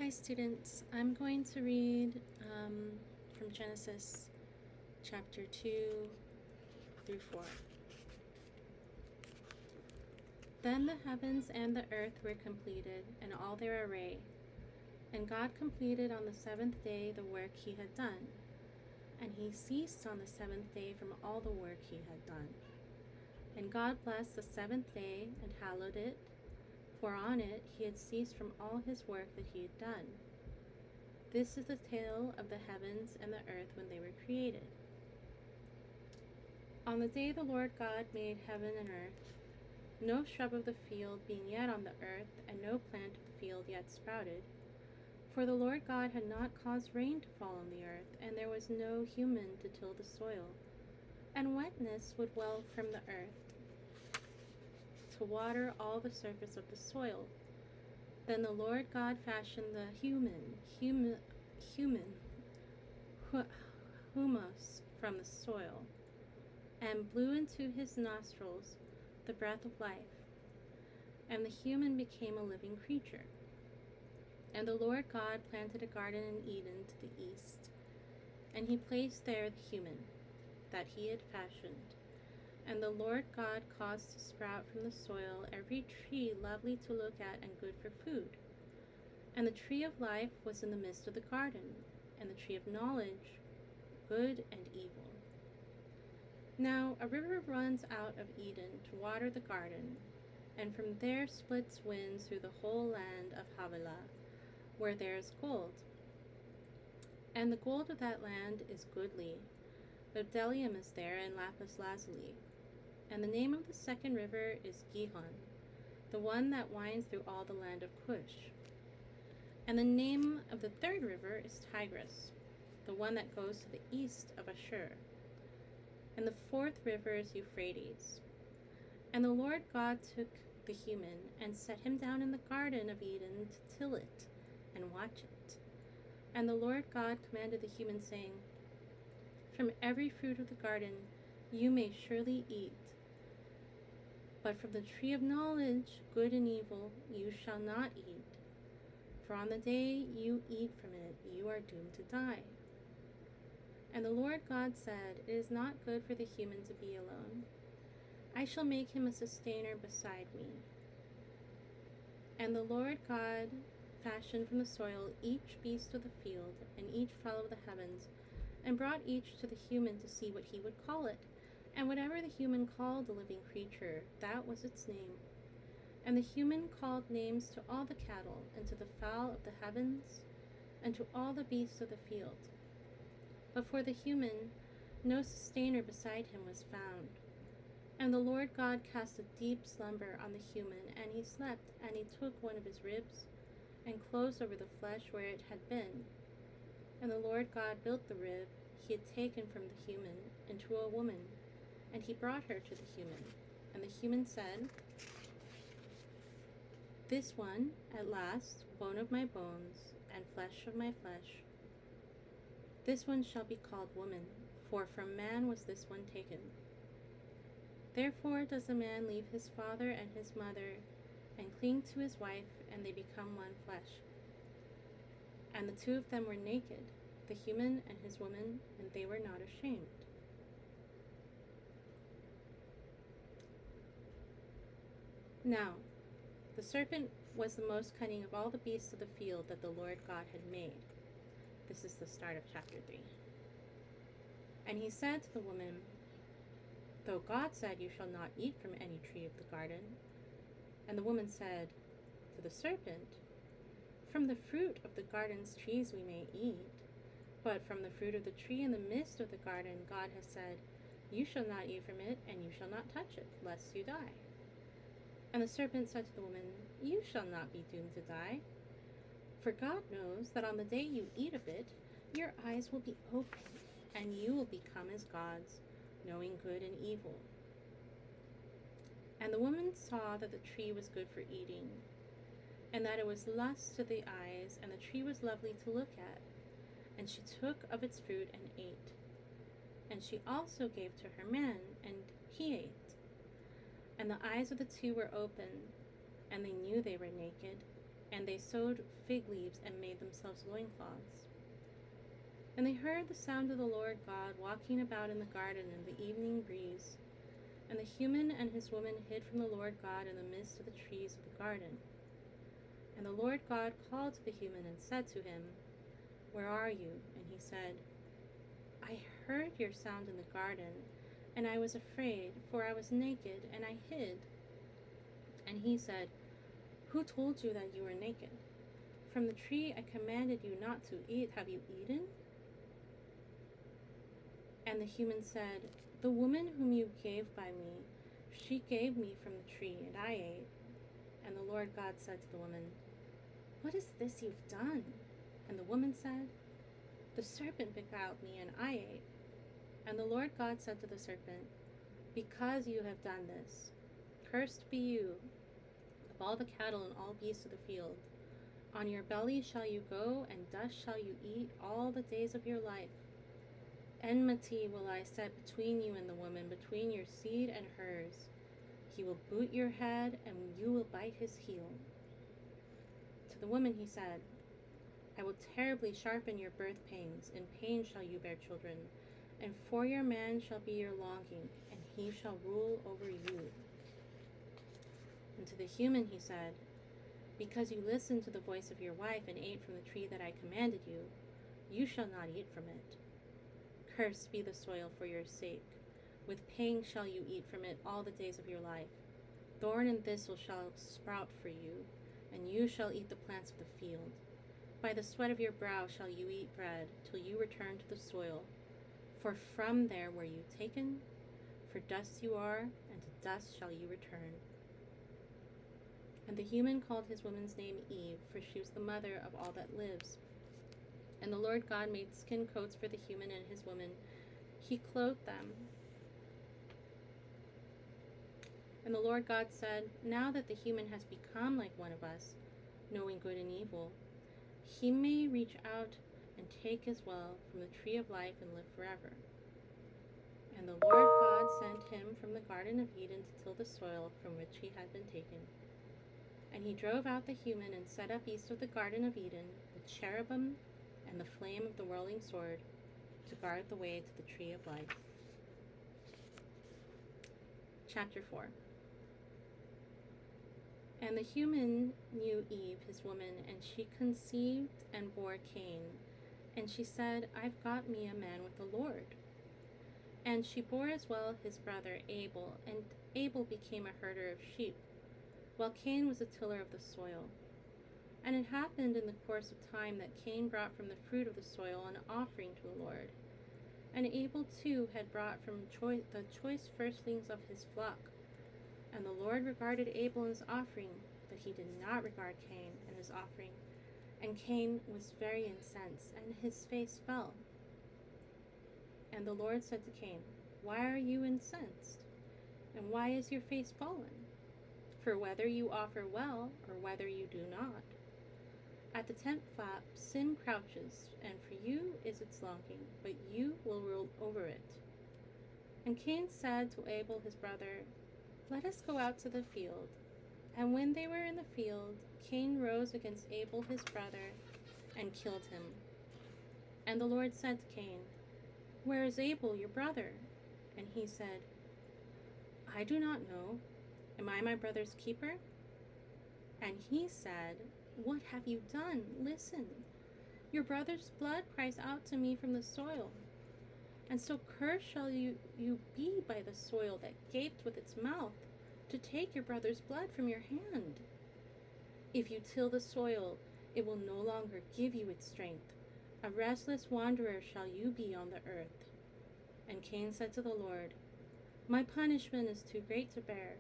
Hi students, I'm going to read from Genesis chapter 2 through 4. Then the heavens and the earth were completed, and all their array. And God completed on the seventh day the work he had done. And he ceased on the seventh day from all the work he had done. And God blessed the seventh day and hallowed it, for on it he had ceased from all his work that he had done. This is the tale of the heavens and the earth when they were created. On the day the Lord God made heaven and earth, no shrub of the field being yet on the earth, and no plant of the field yet sprouted, for the Lord God had not caused rain to fall on the earth, and there was no human to till the soil, and wetness would well from the earth, to water all the surface of the soil. Then the Lord God fashioned the humus from the soil, and blew into his nostrils the breath of life, and the human became a living creature. And the Lord God planted a garden in Eden to the east, and he placed there the human that he had fashioned. And the Lord God caused to sprout from the soil every tree lovely to look at and good for food. And the tree of life was in the midst of the garden, and the tree of knowledge, good and evil. Now a river runs out of Eden to water the garden, and from there splits winds through the whole land of Havilah, where there is gold. And the gold of that land is goodly. Bdellium is there, and lapis lazuli. And the name of the second river is Gihon, the one that winds through all the land of Cush. And the name of the third river is Tigris, the one that goes to the east of Ashur. And the fourth river is Euphrates. And the Lord God took the human and set him down in the garden of Eden to till it and watch it. And the Lord God commanded the human, saying, From every fruit of the garden you may surely eat, but from the tree of knowledge, good and evil, you shall not eat. For on the day you eat from it, you are doomed to die. And the Lord God said, It is not good for the human to be alone. I shall make him a sustainer beside me. And the Lord God fashioned from the soil each beast of the field, and each fowl of the heavens, and brought each to the human to see what he would call it. And whatever the human called the living creature, that was its name. And the human called names to all the cattle, and to the fowl of the heavens, and to all the beasts of the field. But for the human, no sustainer beside him was found. And the Lord God cast a deep slumber on the human, and he slept, and he took one of his ribs, and closed over the flesh where it had been. And the Lord God built the rib he had taken from the human into a woman, and he brought her to the human. And the human said, This one, at last, bone of my bones, and flesh of my flesh. This one shall be called woman, for from man was this one taken. Therefore does a man leave his father and his mother, and cling to his wife, and they become one flesh. And the two of them were naked, the human and his woman, and they were not ashamed. Now, the serpent was the most cunning of all the beasts of the field that the Lord God had made. This is the start of chapter 3. And he said to the woman, Though God said, You shall not eat from any tree of the garden. And the woman said to the serpent, From the fruit of the garden's trees we may eat, but from the fruit of the tree in the midst of the garden God has said, You shall not eat from it, and you shall not touch it, lest you die. And the serpent said to the woman, You shall not be doomed to die. For God knows that on the day you eat of it, your eyes will be opened, and you will become as gods, knowing good and evil. And the woman saw that the tree was good for eating, and that it was lust to the eyes, and the tree was lovely to look at. And she took of its fruit and ate. And she also gave to her man, and he ate. And the eyes of the two were opened, and they knew they were naked, and they sewed fig leaves and made themselves loincloths. And they heard the sound of the Lord God walking about in the garden in the evening breeze. And the human and his woman hid from the Lord God in the midst of the trees of the garden. And the Lord God called to the human and said to him, "Where are you?" And he said, "I heard your sound in the garden, and I was afraid, for I was naked, and I hid." And he said, "Who told you that you were naked? From the tree I commanded you not to eat, have you eaten?" And the human said, "The woman whom you gave by me, she gave me from the tree, and I ate." And the Lord God said to the woman, "What is this you've done?" And the woman said, "The serpent beguiled me, and I ate." And the Lord God said to the serpent, "Because you have done this, cursed be you of all the cattle and all beasts of the field. On your belly shall you go, and dust shall you eat all the days of your life. Enmity will I set between you and the woman, between your seed and hers. He will boot your head, and you will bite his heel." To the woman he said, "I will terribly sharpen your birth pangs. In pain shall you bear children, and for your man shall be your longing, and he shall rule over you." And to the human he said, "Because you listened to the voice of your wife and ate from the tree that I commanded you, you shall not eat from it. Cursed be the soil for your sake. With pangs shall you eat from it all the days of your life. Thorn and thistle shall sprout for you, and you shall eat the plants of the field. By the sweat of your brow shall you eat bread, till you return to the soil. For from there were you taken, for dust you are, and to dust shall you return." And the human called his woman's name Eve, for she was the mother of all that lives. And the Lord God made skin coats for the human and his woman. He clothed them. And the Lord God said, "Now that the human has become like one of us, knowing good and evil, he may reach out and take as well from the tree of life and live forever." And the Lord God sent him from the Garden of Eden to till the soil from which he had been taken. And he drove out the human and set up east of the Garden of Eden the cherubim and the flame of the whirling sword to guard the way to the tree of life. Chapter 4. And the human knew Eve, his woman, and she conceived and bore Cain. And she said, "I've got me a man with the Lord." And she bore as well his brother Abel, and Abel became a herder of sheep, while Cain was a tiller of the soil. And it happened in the course of time that Cain brought from the fruit of the soil an offering to the Lord. And Abel too had brought from the choice firstlings of his flock. And the Lord regarded Abel and his offering, but he did not regard Cain and his offering. And Cain was very incensed, and his face fell. And the Lord said to Cain, "Why are you incensed? And why is your face fallen? For whether you offer well, or whether you do not, at the tent flap sin crouches, and for you is its longing, but you will rule over it." And Cain said to Abel his brother, "Let us go out to the field." And when they were in the field, Cain rose against Abel his brother, and killed him. And the Lord said to Cain, "Where is Abel your brother?" And he said, "I do not know. Am I my brother's keeper?" And he said, "What have you done? Listen, your brother's blood cries out to me from the soil. And so cursed shall you be by the soil that gaped with its mouth to take your brother's blood from your hand. If you till the soil, it will no longer give you its strength. A restless wanderer shall you be on the earth." And Cain said to the Lord, "My punishment is too great to bear.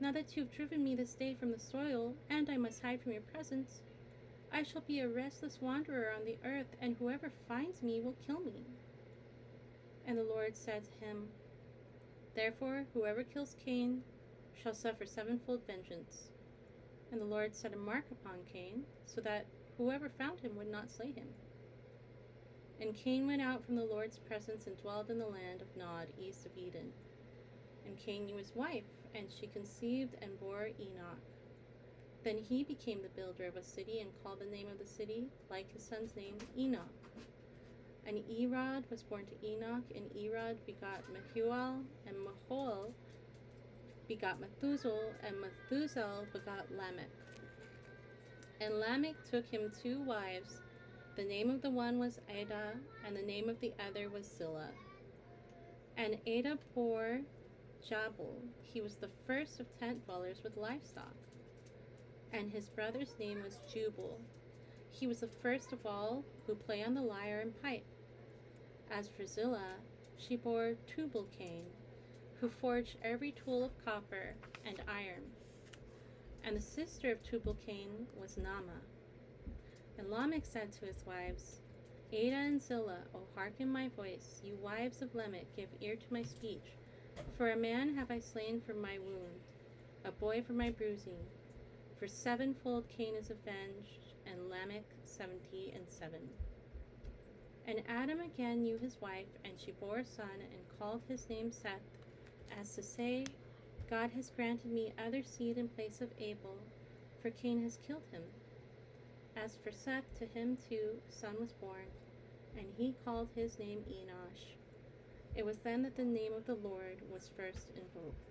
Now that you have driven me this day from the soil, and I must hide from your presence, I shall be a restless wanderer on the earth, and whoever finds me will kill me." And the Lord said to him, "Therefore whoever kills Cain shall suffer sevenfold vengeance." And the Lord set a mark upon Cain, so that whoever found him would not slay him. And Cain went out from the Lord's presence and dwelled in the land of Nod, east of Eden. And Cain knew his wife, and she conceived and bore Enoch. Then he became the builder of a city and called the name of the city, like his son's name, Enoch. And Erod was born to Enoch, and Erod begot Mehuel, and Mehuel begot Methuselah, and Methuselah begot Lamech. And Lamech took him 2 wives. The name of the one was Adah, and the name of the other was Zillah. And Adah bore Jabal. He was the first of tent dwellers with livestock. And his brother's name was Jubal. He was the first of all who play on the lyre and pipe. As for Zillah, she bore Tubal-Cain, who forged every tool of copper and iron. And the sister of Tubal-Cain was Naamah. And Lamech said to his wives, Adah and Zillah, O hearken my voice, you wives of Lamech, give ear to my speech. For a man have I slain for my wound, a boy for my bruising. For 7-fold Cain is avenged, and Lamech 77. And Adam again knew his wife, and she bore a son, and called his name Seth, as to say, God has granted me other seed in place of Abel, for Cain has killed him. As for Seth, to him too a son was born, and he called his name Enosh. It was then that the name of the Lord was first invoked.